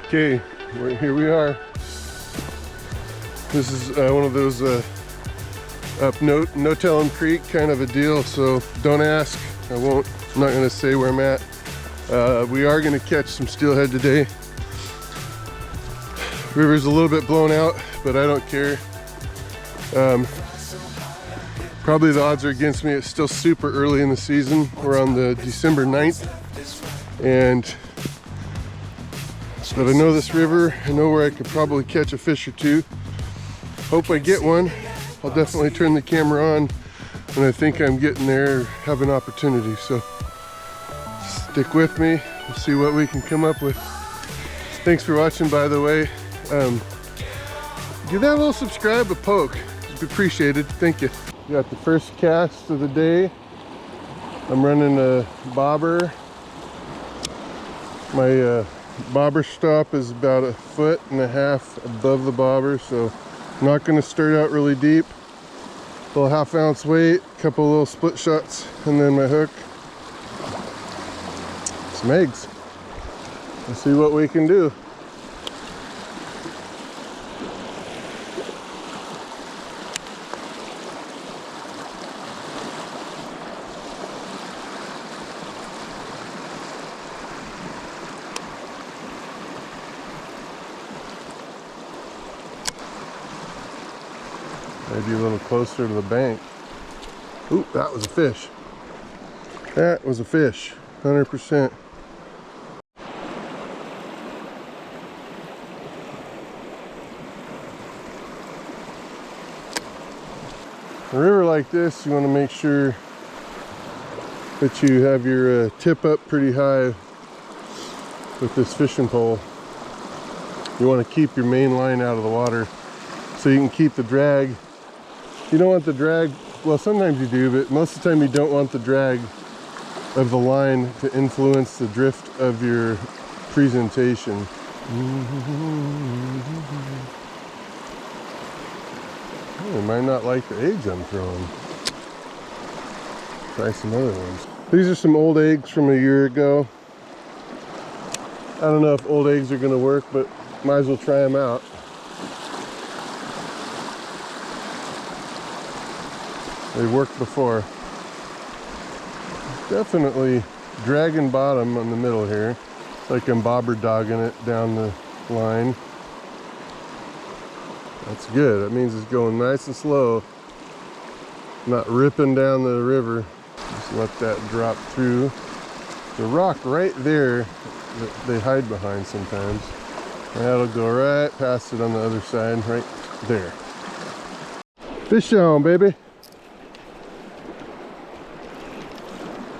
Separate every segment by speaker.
Speaker 1: Okay, here we are. This is one of those up no telling creek kind of a deal, so don't ask. I'm not going to say where I'm at. We are going to catch some steelhead today. River's a little bit blown out, but I don't care. Probably the odds are against me. It's still super early in the season. We're on the December 9th, but I know this river. I know where I could probably catch a fish or two. Hope I get one. I'll definitely turn the camera on when I think I'm getting there or have an opportunity. So stick with me and see what we can come up with. Thanks for watching, by the way. Give that little subscribe a poke. It's appreciated. Thank you. Got the first cast of the day. I'm running a bobber. My bobber stop is about 1.5 feet above the bobber, so I'm not going to start out really deep. A little 1/2 ounce weight, a couple little split shots, and then my hook. Some eggs. Let's see what we can do. Maybe a little closer to the bank. Ooh, that was a fish. That was a fish, 100%. A river like this, you want to make sure that you have your tip up pretty high with this fishing pole. You want to keep your main line out of the water so you can keep the drag. You don't want the drag, well, sometimes you do, but most of the time you don't want the drag of the line to influence the drift of your presentation. Oh, I might not like the eggs I'm throwing. Try some other ones. These are some old eggs from a year ago. I don't know if old eggs are going to work, but might as well try them out. They've worked before. Definitely dragging bottom on the middle here. It's like I'm bobber dogging it down the line. That's good. That means it's going nice and slow. Not ripping down the river. Just let that drop through. The rock right there that they hide behind sometimes. And that'll go right past it on the other side, right there. Fish on, baby.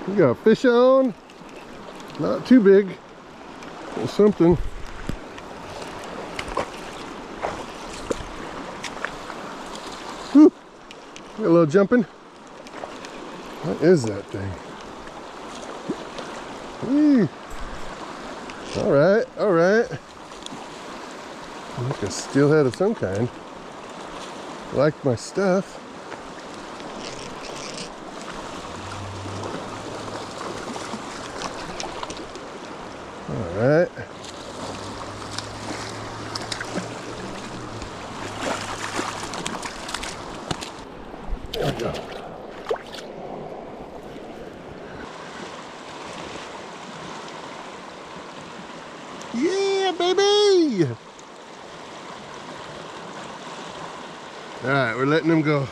Speaker 1: We got fish on. Not too big. There's something. Whew. Got a little jumping. What is that thing? Whee. All right, all right. Like a steelhead of some kind. I like my stuff. All right. There we go. Yeah, baby! All right, we're letting them go.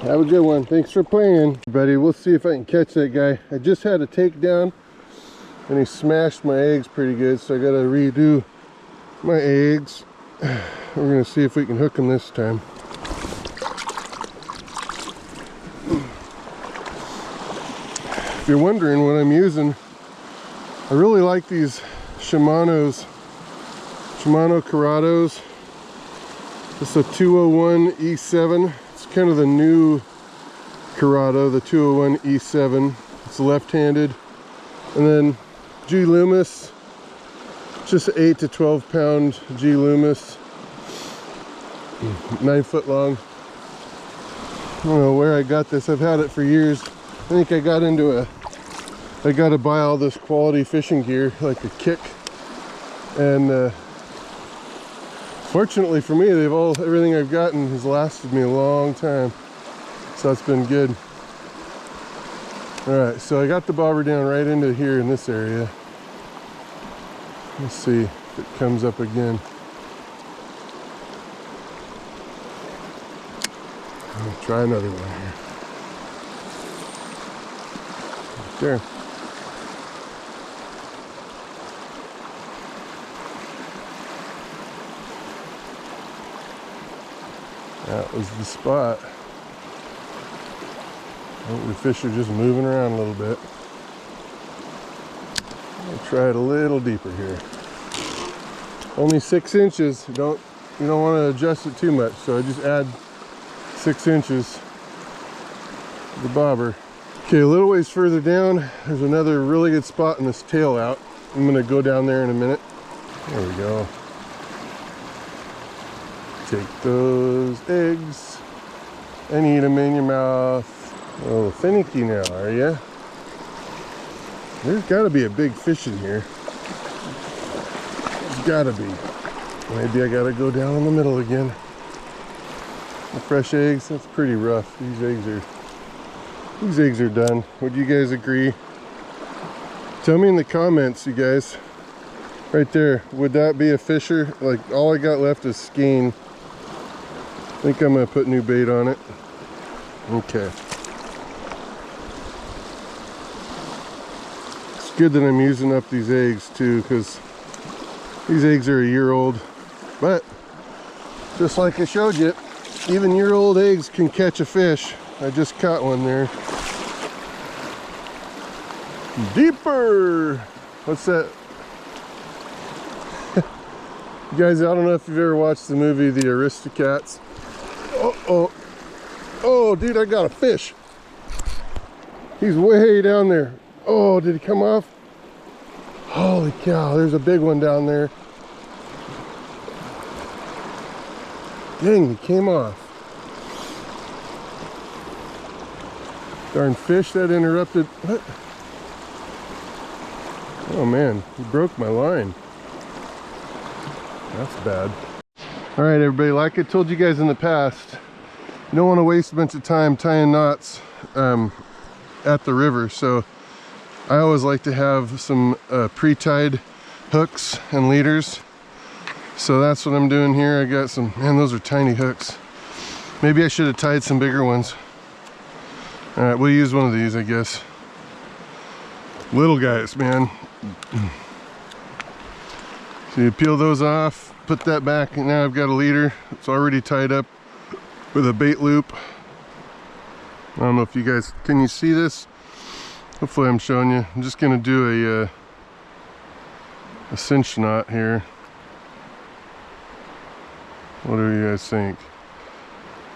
Speaker 1: Have a good one. Thanks for playing, buddy. We'll see if I can catch that guy. I just had a takedown and he smashed my eggs pretty good, so I gotta redo my eggs. We're gonna see if we can hook him this time. If you're wondering what I'm using, I really like these Shimano Curados. This is a 201 E7. It's kind of the new Curado, the 201 E7. It's left-handed. And then gloomis, just 8 to 12 pound gloomis, 9 foot long. I don't know where I got this. I've had it for years. I think I got to buy all this quality fishing gear, like a kick. And fortunately for me, everything I've gotten has lasted me a long time. So that's been good. All right, so I got the bobber down right into here in this area. Let's see if it comes up again. I'll try another one here. Right there. That was the spot. Oh, the fish are just moving around a little bit. I'll try it a little deeper here. Only 6 inches. You don't want to adjust it too much, so I just add 6 inches to the bobber. Okay, a little ways further down, there's another really good spot in this tail out. I'm gonna go down there in a minute. There we go. Take those eggs and eat them in your mouth. Oh, finicky now, are ya? There's gotta be a big fish in here. There's gotta be. Maybe I gotta go down in the middle again. The fresh eggs, that's pretty rough. These eggs are done. Would you guys agree? Tell me in the comments, you guys. Right there, would that be a fisher? Like, all I got left is skein. I think I'm gonna put new bait on it. Okay. It's good that I'm using up these eggs too, because these eggs are a year old. But just like I showed you, even year-old eggs can catch a fish. I just caught one there. Deeper! What's that? You guys, I don't know if you've ever watched the movie The Aristocats. Oh, dude, I got a fish. He's way down there. Oh, did he come off? Holy cow, there's a big one down there. Dang, he came off. Darn fish that interrupted. What? Oh man, he broke my line. That's bad. All right, everybody, like I told you guys in the past, you don't want to waste a bunch of time tying knots at the river. So I always like to have some pre-tied hooks and leaders. So that's what I'm doing here. I got some, man, those are tiny hooks. Maybe I should have tied some bigger ones. All right, we'll use one of these, I guess. Little guys, man. So you peel those off, put that back, and now I've got a leader. It's already tied up with a bait loop. I don't know if you guys, can you see this? Hopefully I'm showing you. I'm just gonna do a cinch knot here. What do you guys think?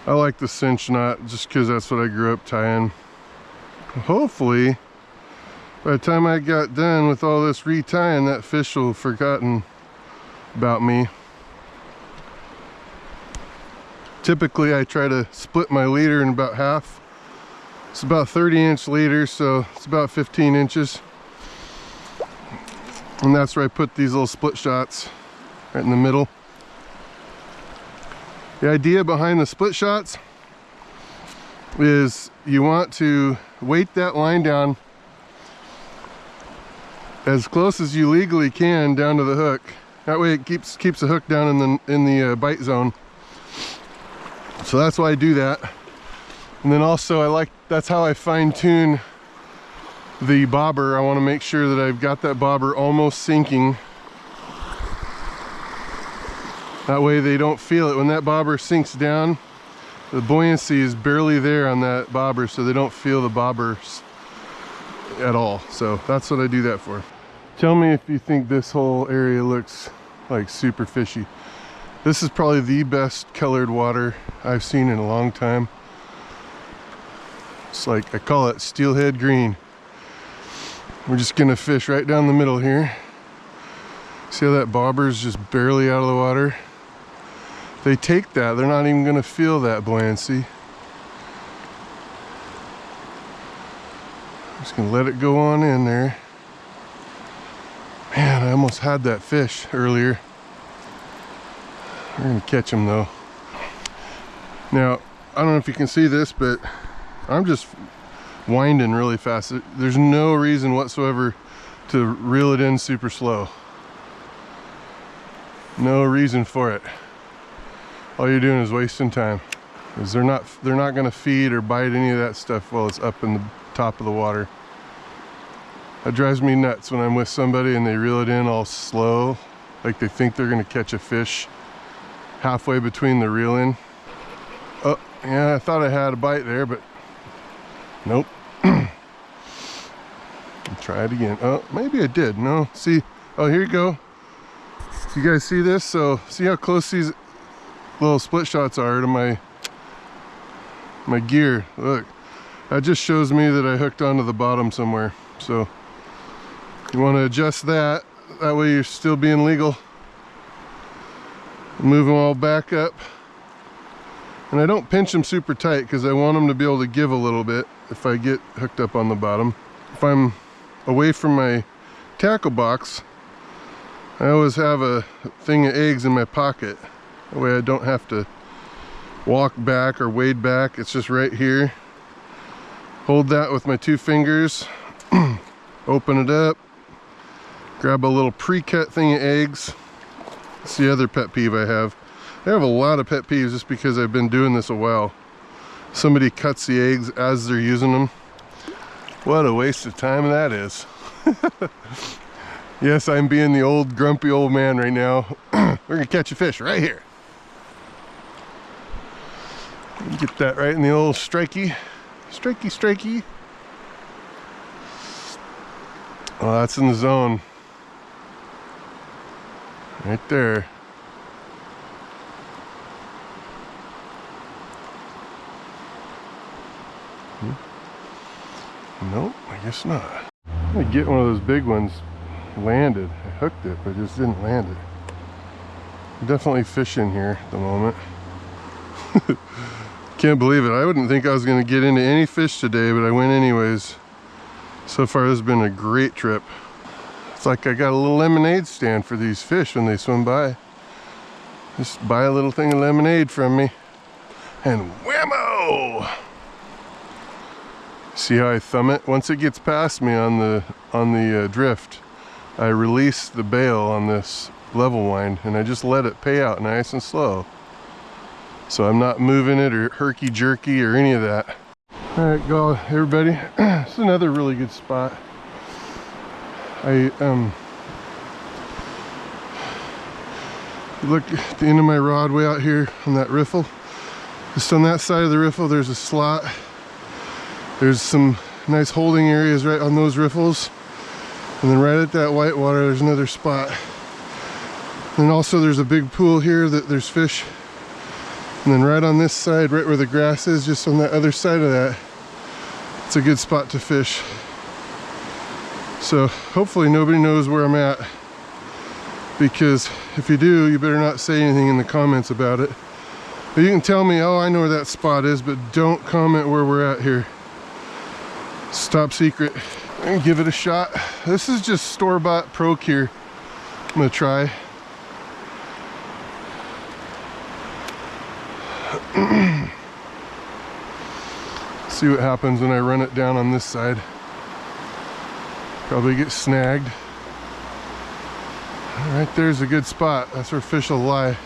Speaker 1: I like the cinch knot just because that's what I grew up tying. Hopefully, by the time I got done with all this retying, that fish will have forgotten about me. Typically, I try to split my leader in about half. It's about 30-inch leader, so it's about 15 inches. And that's where I put these little split shots right in the middle. The idea behind the split shots is you want to weight that line down as close as you legally can down to the hook. That way it keeps the hook down in the bite zone. So that's why I do that. And then also that's how I fine tune the bobber. I want to make sure that I've got that bobber almost sinking. That way they don't feel it. When that bobber sinks down, the buoyancy is barely there on that bobber, so they don't feel the bobbers at all. So that's what I do that for. Tell me if you think this whole area looks like super fishy. This is probably the best colored water I've seen in a long time. It's like, I call it steelhead green. We're just gonna fish right down the middle here. See how that bobber's just barely out of the water? They take that, they're not even gonna feel that buoyancy. Just gonna let it go on in there. Man, I almost had that fish earlier. We're gonna catch him though. Now, I don't know if you can see this, but I'm just winding really fast. There's no reason whatsoever to reel it in super slow. No reason for it. All you're doing is wasting time. Because they're not gonna feed or bite any of that stuff while it's up in the top of the water. That drives me nuts when I'm with somebody and they reel it in all slow, like they think they're gonna catch a fish halfway between the reel in. Oh, yeah, I thought I had a bite there, but nope. Try it again. Oh, maybe I did. No, see, oh, here you go. You guys see this? So see how close these little split shots are to my gear. Look, that just shows me that I hooked onto the bottom somewhere. So you want to adjust that way you're still being legal. Move them all back up, and I don't pinch them super tight because I want them to be able to give a little bit if I get hooked up on the bottom. If I'm away from my tackle box, I always have a thing of eggs in my pocket. That way I don't have to walk back or wade back. It's just right here. Hold that with my 2 fingers, open it up, grab a little pre-cut thing of eggs. That's the other pet peeve I have. I have a lot of pet peeves just because I've been doing this a while. Somebody cuts the eggs as they're using them. What a waste of time that is. Yes, I'm being the old grumpy old man right now. We're gonna catch a fish right here. Get that right in the old strikey. Strikey. Oh, that's in the zone. Right there. Nope, I guess not. I'm gonna get one of those big ones landed. I hooked it, but just didn't land it. Definitely fishing here at the moment. Can't believe it. I wouldn't think I was gonna get into any fish today, but I went anyways. So far, this has been a great trip. It's like I got a little lemonade stand for these fish when they swim by. Just buy a little thing of lemonade from me, and whammo! See how I thumb it? Once it gets past me on the drift, I release the bail on this level wind, and I just let it pay out nice and slow. So I'm not moving it or herky-jerky or any of that. All right, go everybody. It's another really good spot. Look at the end of my rod way out here on that riffle. Just on that side of the riffle, there's a slot. There's some nice holding areas right on those riffles. And then right at that white water, there's another spot. And also there's a big pool here that there's fish. And then right on this side, right where the grass is, just on that other side of that, it's a good spot to fish. So hopefully nobody knows where I'm at, because if you do, you better not say anything in the comments about it. But you can tell me, oh, I know where that spot is, but don't comment where we're at here. It's top secret. And give it a shot. This is just store-bought pro cure. I'm gonna try. See what happens when I run it down on this side. Probably get snagged. Right there's a good spot. That's where fish will lie.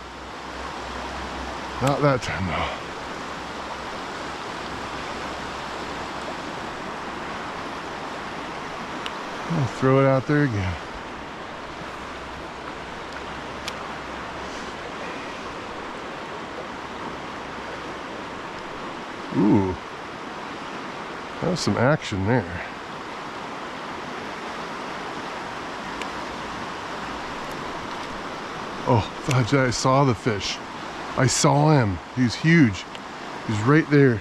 Speaker 1: Not that time though. I'll throw it out there again. Ooh, that was some action there. Oh, fudge, I saw the fish. I saw him. He's huge. He's right there.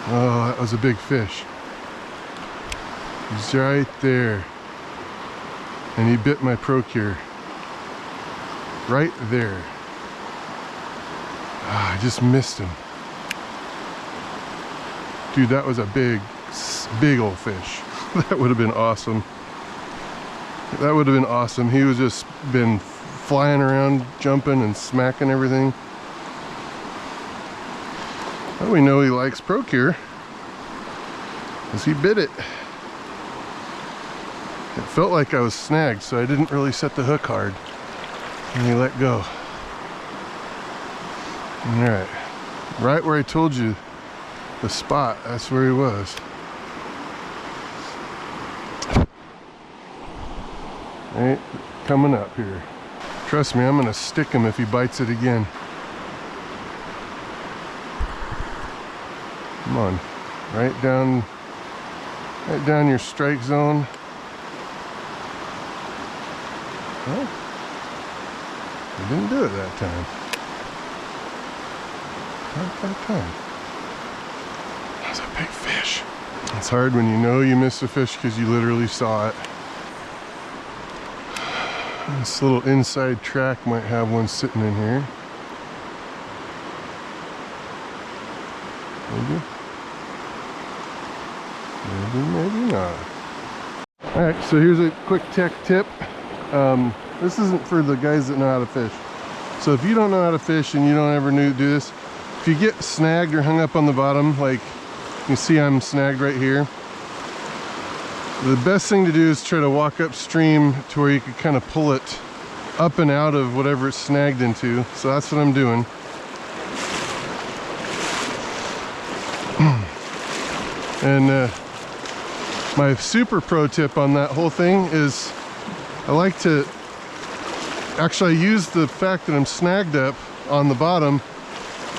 Speaker 1: Oh, that was a big fish. He's right there. And he bit my Procure. Right there. Ah, I just missed him. Dude, that was a big big old fish. That would have been awesome. That would have been awesome. He was just been flying around, jumping and smacking everything. Well, we know he likes Procure because he bit it. It felt like I was snagged, so I didn't really set the hook hard. And he let go. Alright. Right where I told you the spot, that's where he was. Right, coming up here. Trust me, I'm gonna stick him if he bites it again. Come on, right down your strike zone. Well, he didn't do it that time. Not that time. That's a big fish. It's hard when you know you missed a fish because you literally saw it. This little inside track might have one sitting in here. Maybe. Maybe not. Alright, so here's a quick tech tip. This isn't for the guys that know how to fish. So if you don't know how to fish and you don't ever do this, if you get snagged or hung up on the bottom, like you see I'm snagged right here, the best thing to do is try to walk upstream to where you can kind of pull it up and out of whatever it's snagged into. So that's what I'm doing. And my super pro tip on that whole thing is I like to actually use the fact that I'm snagged up on the bottom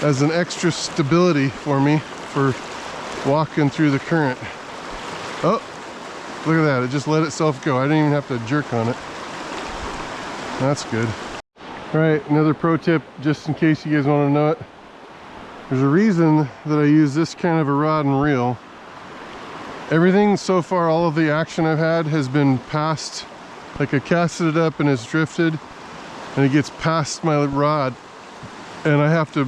Speaker 1: as an extra stability for me for walking through the current. Oh, look at that, it just let itself go. I didn't even have to jerk on it. That's good. All right, another pro tip, just in case you guys want to know it. There's a reason that I use this kind of a rod and reel. Everything so far, all of the action I've had has been past, like I casted it up and it's drifted and it gets past my rod and I have to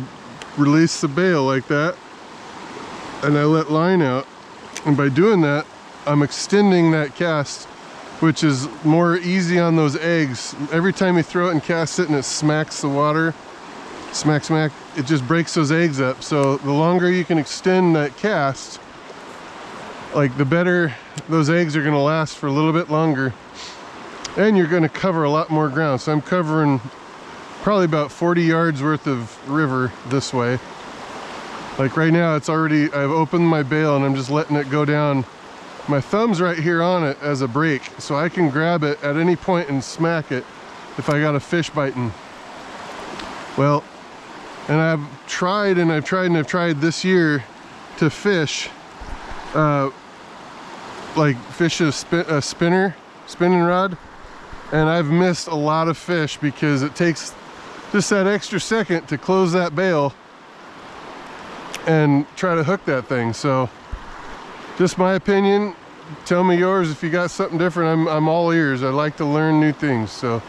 Speaker 1: release the bail like that and I let line out, and by doing that I'm extending that cast, which is more easy on those eggs. Every time you throw it and cast it and it smacks the water, smack smack, it just breaks those eggs up. So the longer you can extend that cast, like the better those eggs are going to last for a little bit longer, and you're going to cover a lot more ground. So I'm covering probably about 40 yards worth of river this way. Like right now it's already, I've opened my bail and I'm just letting it go down. My thumb's right here on it as a brake, so I can grab it at any point and smack it if I got a fish biting. Well, and I've tried this year to fish like fish a spinning rod, and I've missed a lot of fish because it takes just that extra second to close that bail and try to hook that thing. So just my opinion, tell me yours if you got something different. I'm all ears. I like to learn new things, so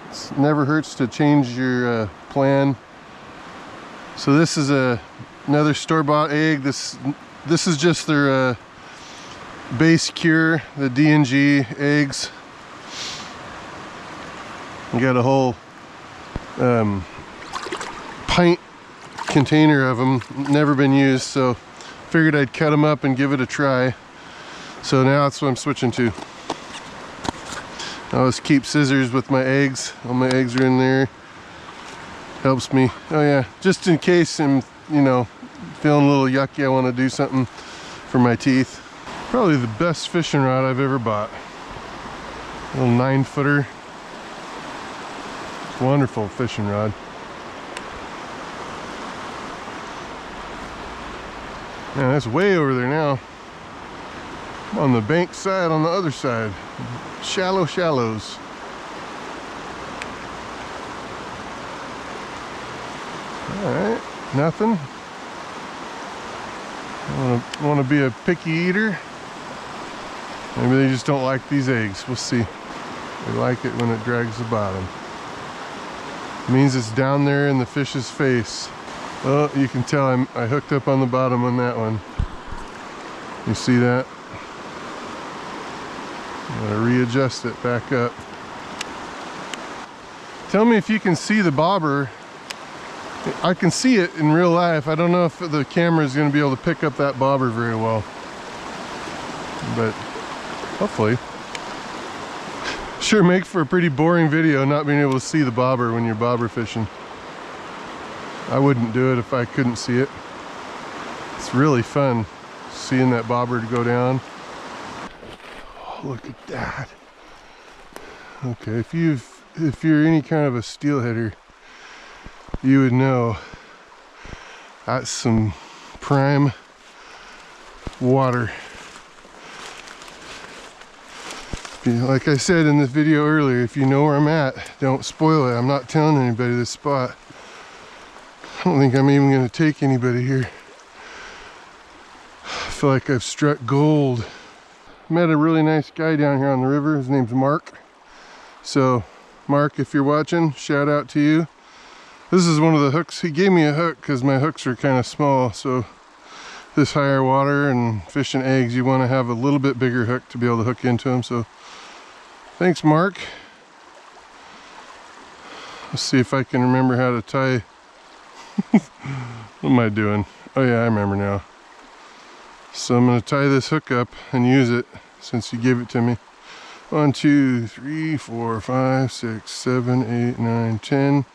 Speaker 1: it never hurts to change your plan. So this is another store-bought egg. This is just their base cure, the D&G eggs. You got a whole pint container of them, never been used, so figured I'd cut them up and give it a try. So now that's what I'm switching to. I always keep scissors with my eggs. All my eggs are in there. Helps me. Oh yeah, just in case I'm, you know, feeling a little yucky, I want to do something for my teeth. Probably the best fishing rod I've ever bought. A little 9-footer. Wonderful fishing rod. Man, that's way over there now. I'm on the bank side, on the other side. Shallows. Alright, nothing. I want to be a picky eater. Maybe they just don't like these eggs. We'll see. They like it when it drags the bottom. It means it's down there in the fish's face. Well, you can tell I hooked up on the bottom on that one. You see that? I'm gonna readjust it back up. Tell me if you can see the bobber. I can see it in real life. I don't know if the camera is gonna be able to pick up that bobber very well, but hopefully. Sure make for a pretty boring video not being able to see the bobber when you're bobber fishing. I wouldn't do it if I couldn't see it. It's really fun seeing that bobber go down. Oh, look at that. Okay, if you're any kind of a steelheader, you would know that's some prime water. Like I said in this video earlier, if you know where I'm at, don't spoil it. I'm not telling anybody this spot. I don't think I'm even going to take anybody here. I feel like I've struck gold. Met a really nice guy down here on the river. His name's Mark. So Mark, if you're watching, shout out to you. This is one of the hooks. He gave me a hook because my hooks are kind of small. So this higher water and fishing eggs, you want to have a little bit bigger hook to be able to hook into them. So thanks, Mark. Let's see if I can remember how to tie. What am I doing? Oh yeah, I remember now. So I'm going to tie this hook up and use it since you gave it to me. 1, 2, 3, 4, 5, 6, 7, 8, 9, 10.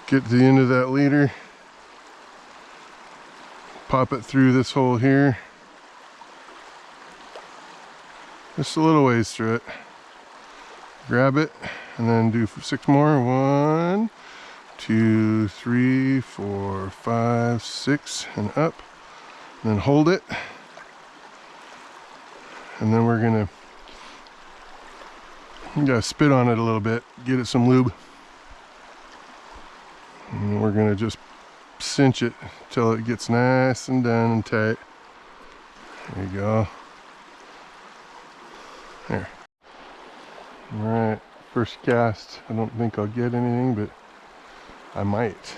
Speaker 1: Get to the end of that leader. Pop it through this hole here. Just a little ways through it. Grab it and then do 6 more. 1, 2, 3, 4, 5, 6 and up. And then hold it. And then we're gonna spit on it a little bit, get it some lube. And we're gonna just cinch it till it gets nice and done and tight. There you go. There. Alright, first cast. I don't think I'll get anything, but I might.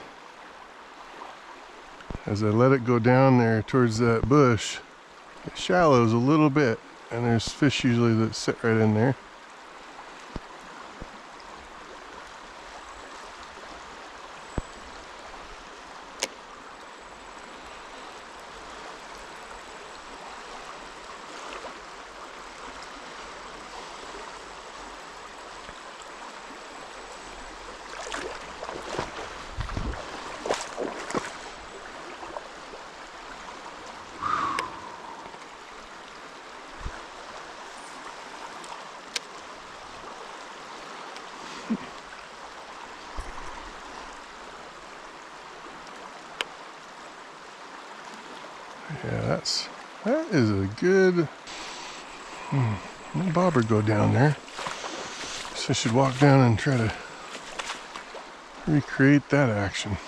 Speaker 1: As I let it go down there towards that bush, it shallows a little bit, and there's fish usually that sit right in there. Yeah, that is a good bobber go down there. So I should walk down and try to recreate that action.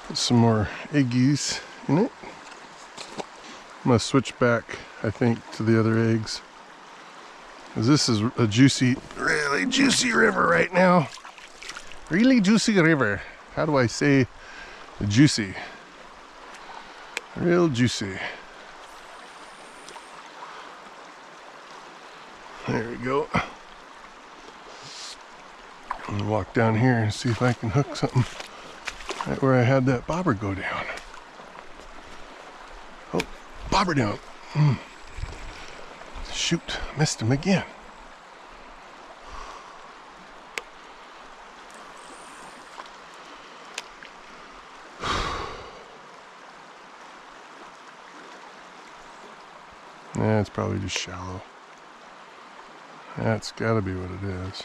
Speaker 1: Put some more eggies in it. I'm gonna switch back, I think, to the other eggs. 'Cause this is a juicy, really juicy river right now. Really juicy river. How do I say juicy? Real juicy. There we go. I'm gonna walk down here and see if I can hook something right where I had that bobber go down. Oh, bobber down. Shoot, missed him again. Yeah, it's probably just shallow. That's gotta be what it is.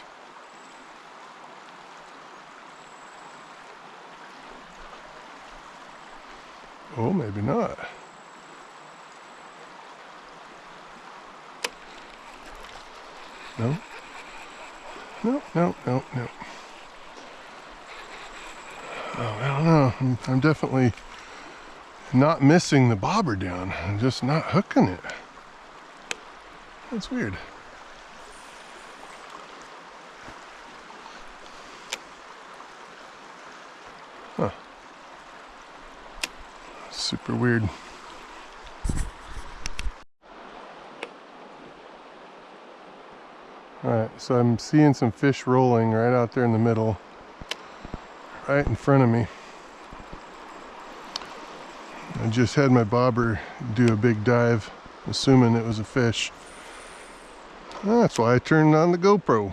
Speaker 1: Oh, maybe not. No. No, no, no, no. Oh, I don't know. I'm definitely not missing the bobber down. I'm just not hooking it. That's weird. Huh. super weird. Alright, so I'm seeing some fish rolling right out there in the middle, right in front of me. I just had my bobber do a big dive, assuming it was a fish. That's why I turned on the GoPro.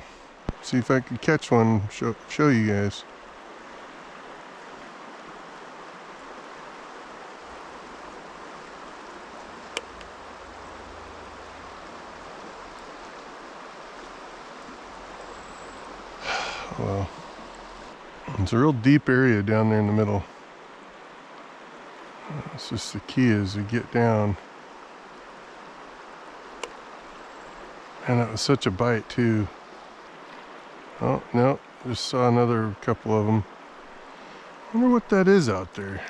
Speaker 1: See if I could catch one, show you guys. Well, it's a real deep area down there in the middle. It's just the key is to get down. And that was such a bite too. Oh, no, just saw another couple of them. I wonder what that is out there.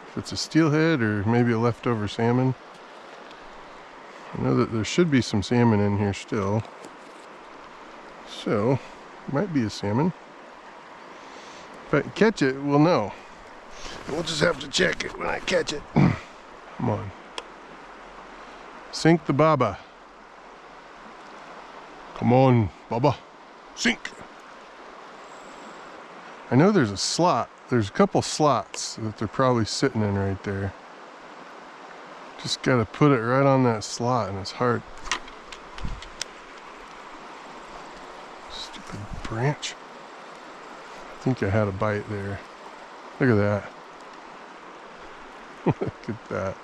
Speaker 1: If it's a steelhead or maybe a leftover salmon. I know that there should be some salmon in here still. So, might be a salmon. If I catch it, we'll know. We'll just have to check it when I catch it. Come on. Sink the baba. Come on, baba. Sink. I know there's a slot. There's a couple slots that they're probably sitting in right there. Just gotta put it right on that slot and it's hard. Stupid branch. I think I had a bite there. Look at that. Look at that.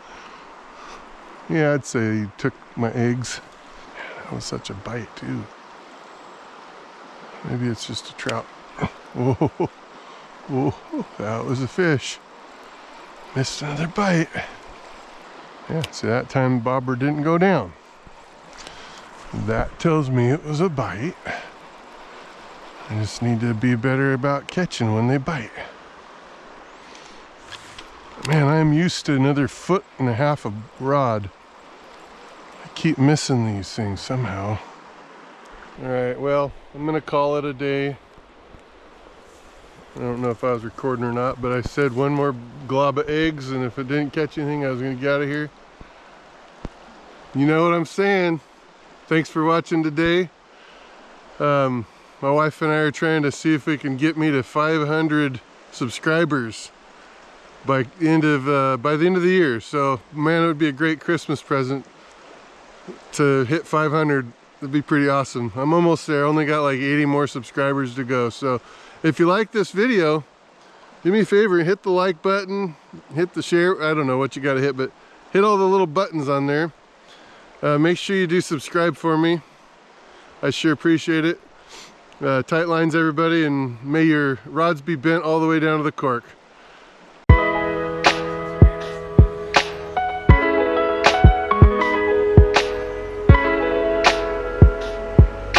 Speaker 1: Yeah, I'd say he took my eggs. Man, that was such a bite too. Maybe it's just a trout. Whoa, whoa, that was a fish. Missed another bite. Yeah, see, that time bobber didn't go down. That tells me it was a bite. I just need to be better about catching when they bite. Man, I'm used to another 1.5 feet of rod. I keep missing these things somehow. Alright, well, I'm gonna call it a day. I don't know if I was recording or not, but I said one more glob of eggs, and if it didn't catch anything, I was gonna get out of here. You know what I'm saying. Thanks for watching today. My wife and I are trying to see if we can get me to 500 subscribers by the end of the year. So, man, it would be a great Christmas present to hit 500. It'd be pretty awesome. I'm almost there. Only got like 80 more subscribers to go. So, if you like this video, do me a favor and hit the like button, hit the share. I don't know what you got to hit, but hit all the little buttons on there. Make sure you do subscribe for me. I sure appreciate it. Tight lines, everybody, and may your rods be bent all the way down to the cork.